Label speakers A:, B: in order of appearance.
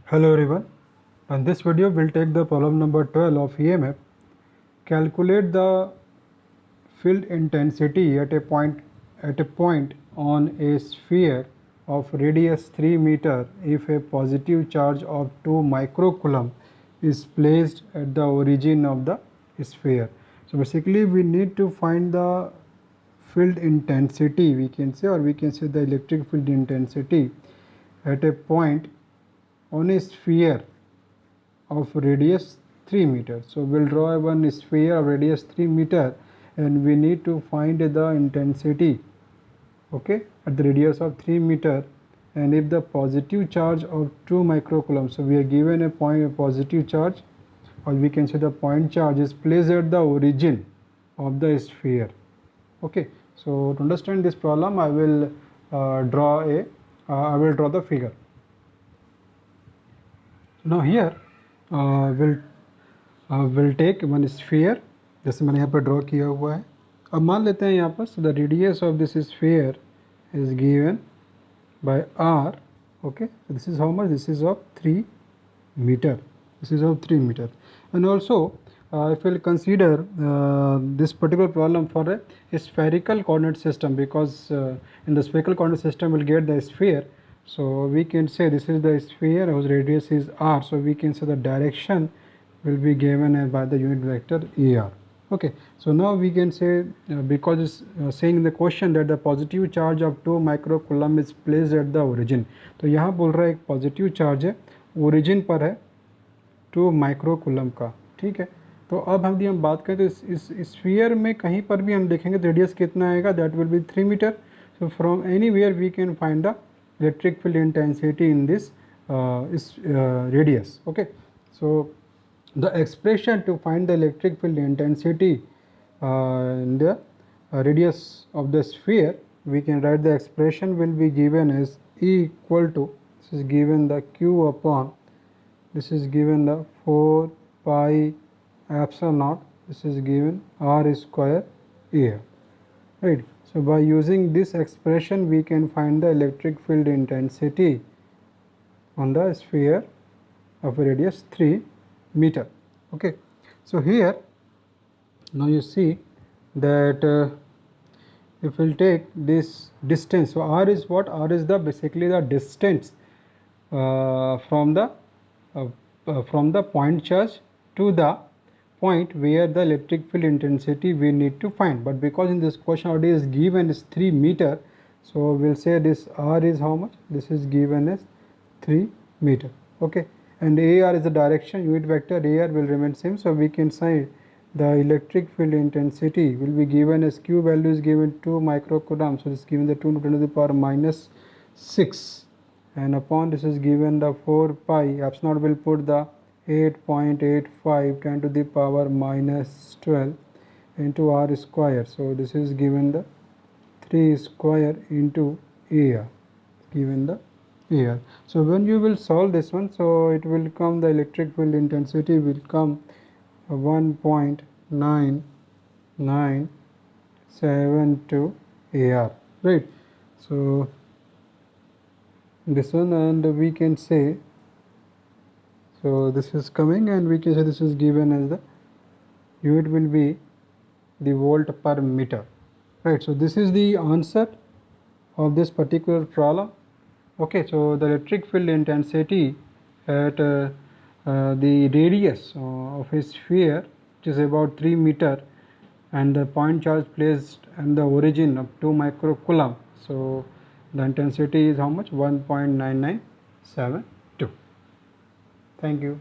A: Hello everyone. In this video we'll take the problem number 12 of EMF. Calculate the field intensity at a point on a sphere of radius 3 meter if a positive charge of 2 microcoulomb is placed at the origin of the sphere. So basically we need to find the field intensity, we can say, or we can say the electric field intensity at a point on a sphere of radius 3 meter. So we'll draw one sphere of radius 3 meter and we need to find the intensity, okay, at the radius of 3 meter, and if the positive charge of 2 microcoulomb, so we are given a positive charge, or we can say the point charge is placed at the origin of the sphere. Okay, so to understand this problem I will draw the figure. Now here we'll take one sphere, जैसे मैंने यहाँ पर draw किया हुआ है. अब मान लेते हैं यहाँ पर the radius of this sphere is given by r. Okay, so this is how much? This is of 3 meter. This is of 3 meter. And also if we'll consider this particular problem for a spherical coordinate system, because in the spherical coordinate system we'll get the sphere. So we can say this is the sphere whose radius is r, so we can say the direction will be given by the unit vector ar. Okay, so now we can say because it's saying in the question that the positive charge of 2 microcoulomb is placed at the origin. तो यहाँ बोल रहा है एक positive charge है origin पर है 2 microcoulomb का. ठीक है, तो अब हम बात करें तो इस स्फीयर में कहीं पर भी हम देखेंगे तो रेडियस कितना आएगा, that will be 3 metre. So from anywhere we can find the electric field intensity in this radius. Okay, so the expression to find the electric field intensity in the radius of the sphere, we can write the expression will be given as E equal to, this is given the Q upon, this is given the 4 pi epsilon naught, this is given R square A, right. So by using this expression we can find the electric field intensity on the sphere of a radius 3 meter. Okay, so here now you see that if we'll take this distance, so r is what? R is the basically the distance from the point charge to the point where the electric field intensity we need to find. But because in this question already is given is 3 meter, so we'll say this r is how much? This is given as 3 meter. Okay, and ar is the direction, unit vector ar will remain same, so we can say the electric field intensity will be given as q value is given 2 microcoulomb, so this is given the 2 × 10⁻⁶, and upon this is given the 4 pi epsilon will put the 8.85 10⁻⁻12 into r square, so this is given the 3 square into ar, given the ar. So when you will solve this one, so it will come, the electric field intensity will come 1.9972 ar, right. So this one, and we can say, so this is coming, and we can say this is given as the unit will be the volt per meter, right. So this is the answer of this particular problem. Okay, so the electric field intensity at the radius of a sphere, which is about 3 meter, and the point charge placed and the origin of 2 microcoulomb, so the intensity is how much? 1.9972. Thank you.